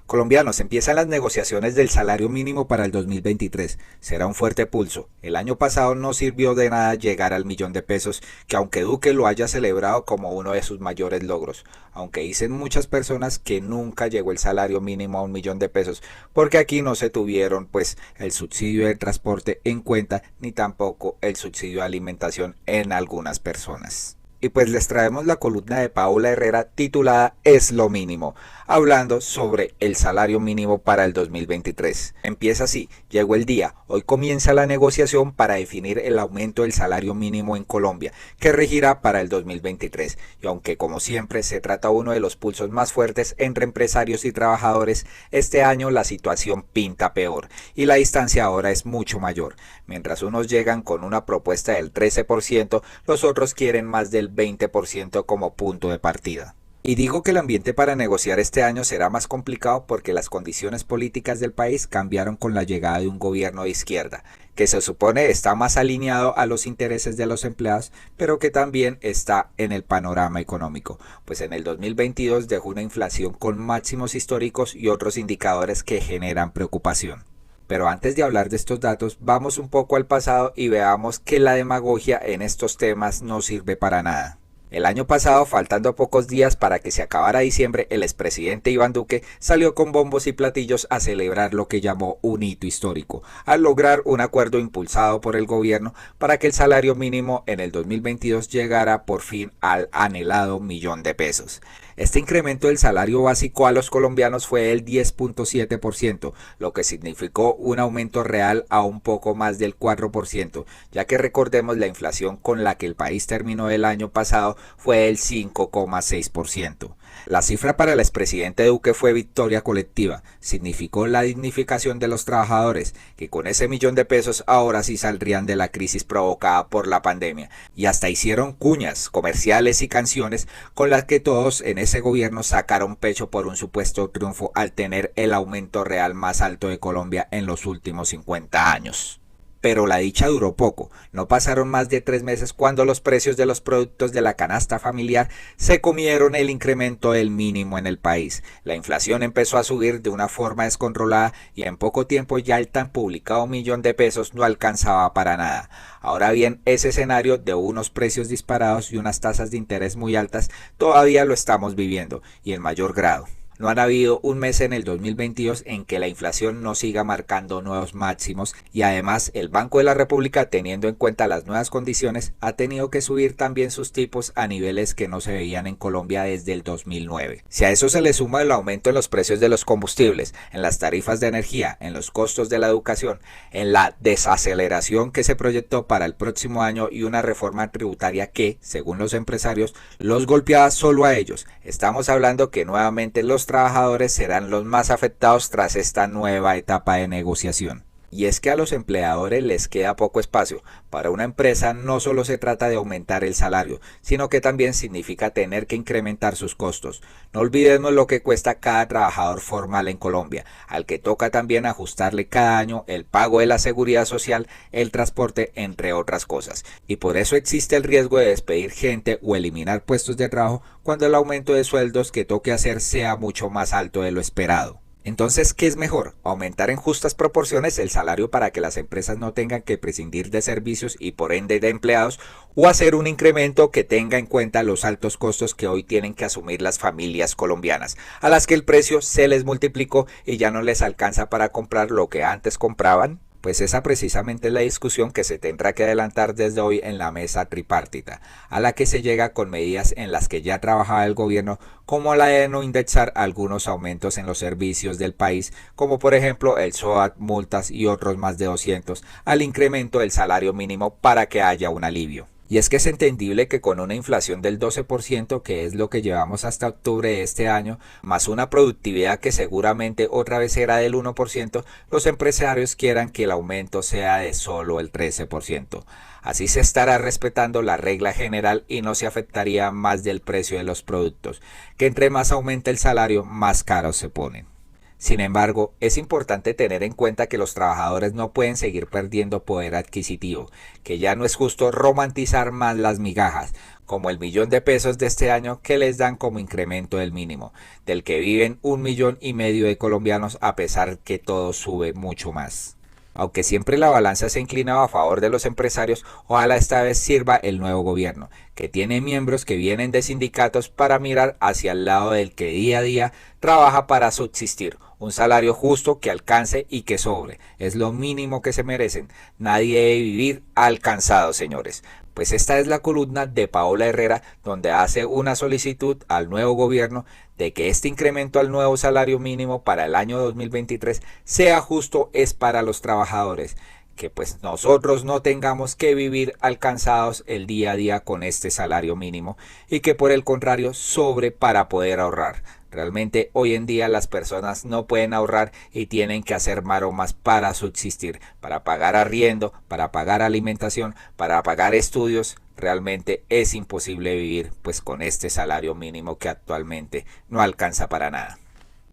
Colombianos, empiezan las negociaciones del salario mínimo para el 2023. Será un fuerte pulso. El año pasado no sirvió de nada llegar al millón de pesos, que aunque Duque lo haya celebrado como uno de sus mayores logros, aunque dicen muchas personas que nunca llegó el salario mínimo a un millón de pesos, porque aquí no se tuvieron pues el subsidio de transporte en cuenta, ni tampoco el subsidio de alimentación en algunas personas. Y pues les traemos la columna de Paula Herrera titulada Es lo mínimo, hablando sobre el salario mínimo para el 2023. Empieza así: llegó el día, hoy comienza la negociación para definir el aumento del salario mínimo en Colombia, que regirá para el 2023. Y aunque como siempre se trata uno de los pulsos más fuertes entre empresarios y trabajadores, este año la situación pinta peor y la distancia ahora es mucho mayor. Mientras unos llegan con una propuesta del 13%, los otros quieren más del 20% como punto de partida. Y digo que el ambiente para negociar este año será más complicado porque las condiciones políticas del país cambiaron con la llegada de un gobierno de izquierda, que se supone está más alineado a los intereses de los empleados, pero que también está en el panorama económico, pues en el 2022 dejó una inflación con máximos históricos y otros indicadores que generan preocupación. Pero antes de hablar de estos datos, vamos un poco al pasado y veamos que la demagogia en estos temas no sirve para nada. El año pasado, faltando pocos días para que se acabara diciembre, el expresidente Iván Duque salió con bombos y platillos a celebrar lo que llamó un hito histórico, al lograr un acuerdo impulsado por el gobierno para que el salario mínimo en el 2022 llegara por fin al anhelado millón de pesos. Este incremento del salario básico a los colombianos fue del 10.7%, lo que significó un aumento real a un poco más del 4%, ya que recordemos la inflación con la que el país terminó el año pasado fue del 5,6%. La cifra para el expresidente Duque fue victoria colectiva, significó la dignificación de los trabajadores, que con ese millón de pesos ahora sí saldrían de la crisis provocada por la pandemia, y hasta hicieron cuñas, comerciales y canciones con las que todos en ese gobierno sacaron pecho por un supuesto triunfo al tener el aumento real más alto de Colombia en los últimos 50 años. Pero la dicha duró poco, no pasaron más de 3 meses cuando los precios de los productos de la canasta familiar se comieron el incremento del mínimo en el país. La inflación empezó a subir de una forma descontrolada y en poco tiempo ya el tan publicado millón de pesos no alcanzaba para nada. Ahora bien, ese escenario de unos precios disparados y unas tasas de interés muy altas todavía lo estamos viviendo y en mayor grado. No han habido un mes en el 2022 en que la inflación no siga marcando nuevos máximos y además el Banco de la República, teniendo en cuenta las nuevas condiciones, ha tenido que subir también sus tipos a niveles que no se veían en Colombia desde el 2009. Si a eso se le suma el aumento en los precios de los combustibles, en las tarifas de energía, en los costos de la educación, en la desaceleración que se proyectó para el próximo año y una reforma tributaria que, según los empresarios, los golpeaba solo a ellos, estamos hablando que nuevamente los trabajadores serán los más afectados tras esta nueva etapa de negociación. Y es que a los empleadores les queda poco espacio. Para una empresa no solo se trata de aumentar el salario, sino que también significa tener que incrementar sus costos. No olvidemos lo que cuesta cada trabajador formal en Colombia, al que toca también ajustarle cada año el pago de la seguridad social, el transporte, entre otras cosas. Y por eso existe el riesgo de despedir gente o eliminar puestos de trabajo cuando el aumento de sueldos que toque hacer sea mucho más alto de lo esperado. Entonces, ¿qué es mejor? ¿Aumentar en justas proporciones el salario para que las empresas no tengan que prescindir de servicios y por ende de empleados? ¿O hacer un incremento que tenga en cuenta los altos costos que hoy tienen que asumir las familias colombianas, a las que el precio se les multiplicó y ya no les alcanza para comprar lo que antes compraban? Pues esa precisamente es la discusión que se tendrá que adelantar desde hoy en la mesa tripartita, a la que se llega con medidas en las que ya trabajaba el gobierno, como la de no indexar algunos aumentos en los servicios del país, como por ejemplo el SOAT, multas y otros más de 200, al incremento del salario mínimo para que haya un alivio. Y es que es entendible que con una inflación del 12%, que es lo que llevamos hasta octubre de este año, más una productividad que seguramente otra vez será del 1%, los empresarios quieran que el aumento sea de solo el 13%. Así se estará respetando la regla general y no se afectaría más del precio de los productos, que entre más aumenta el salario, más caros se ponen. Sin embargo, es importante tener en cuenta que los trabajadores no pueden seguir perdiendo poder adquisitivo, que ya no es justo romantizar más las migajas, como el $1.000.000 de este año que les dan como incremento del mínimo, del que viven 1,5 millones de colombianos a pesar que todo sube mucho más. Aunque siempre la balanza se ha inclinado a favor de los empresarios, ojalá esta vez sirva el nuevo gobierno, que tiene miembros que vienen de sindicatos para mirar hacia el lado del que día a día trabaja para subsistir. Un salario justo que alcance y que sobre. Es lo mínimo que se merecen. Nadie debe vivir alcanzado, señores. Pues esta es la columna de Paola Herrera, donde hace una solicitud al nuevo gobierno de que este incremento al nuevo salario mínimo para el año 2023 sea justo es para los trabajadores, que pues nosotros no tengamos que vivir alcanzados el día a día con este salario mínimo y que por el contrario sobre para poder ahorrar. Realmente hoy en día las personas no pueden ahorrar y tienen que hacer maromas para subsistir, para pagar arriendo, para pagar alimentación, para pagar estudios. Realmente es imposible vivir pues con este salario mínimo que actualmente no alcanza para nada.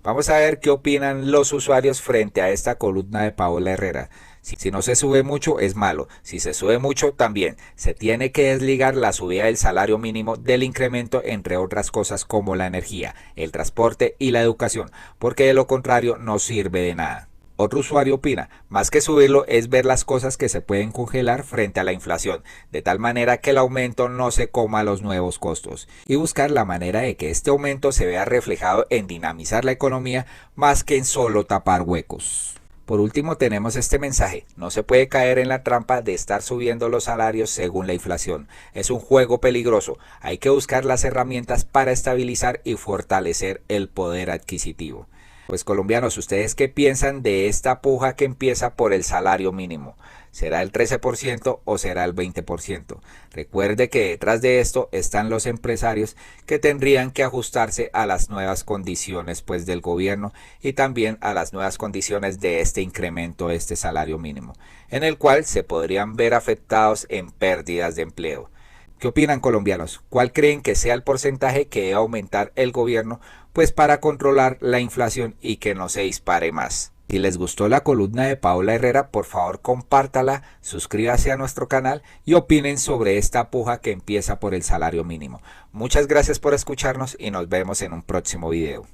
Vamos a ver qué opinan los usuarios frente a esta columna de Paola Herrera. Si no se sube mucho es malo, si se sube mucho también. Se tiene que desligar la subida del salario mínimo del incremento entre otras cosas como la energía, el transporte y la educación, porque de lo contrario no sirve de nada. Otro usuario opina, más que subirlo es ver las cosas que se pueden congelar frente a la inflación, de tal manera que el aumento no se coma los nuevos costos, y buscar la manera de que este aumento se vea reflejado en dinamizar la economía más que en solo tapar huecos. Por último tenemos este mensaje, no se puede caer en la trampa de estar subiendo los salarios según la inflación, es un juego peligroso, hay que buscar las herramientas para estabilizar y fortalecer el poder adquisitivo. Pues colombianos, ¿ustedes qué piensan de esta puja que empieza por el salario mínimo? ¿Será el 13% o será el 20%? Recuerde que detrás de esto están los empresarios que tendrían que ajustarse a las nuevas condiciones pues del gobierno y también a las nuevas condiciones de este incremento de este salario mínimo, en el cual se podrían ver afectados en pérdidas de empleo. ¿Qué opinan colombianos? ¿Cuál creen que sea el porcentaje que debe aumentar el gobierno pues para controlar la inflación y que no se dispare más? Si les gustó la columna de Paola Herrera, por favor compártala, suscríbase a nuestro canal y opinen sobre esta puja que empieza por el salario mínimo. Muchas gracias por escucharnos y nos vemos en un próximo video.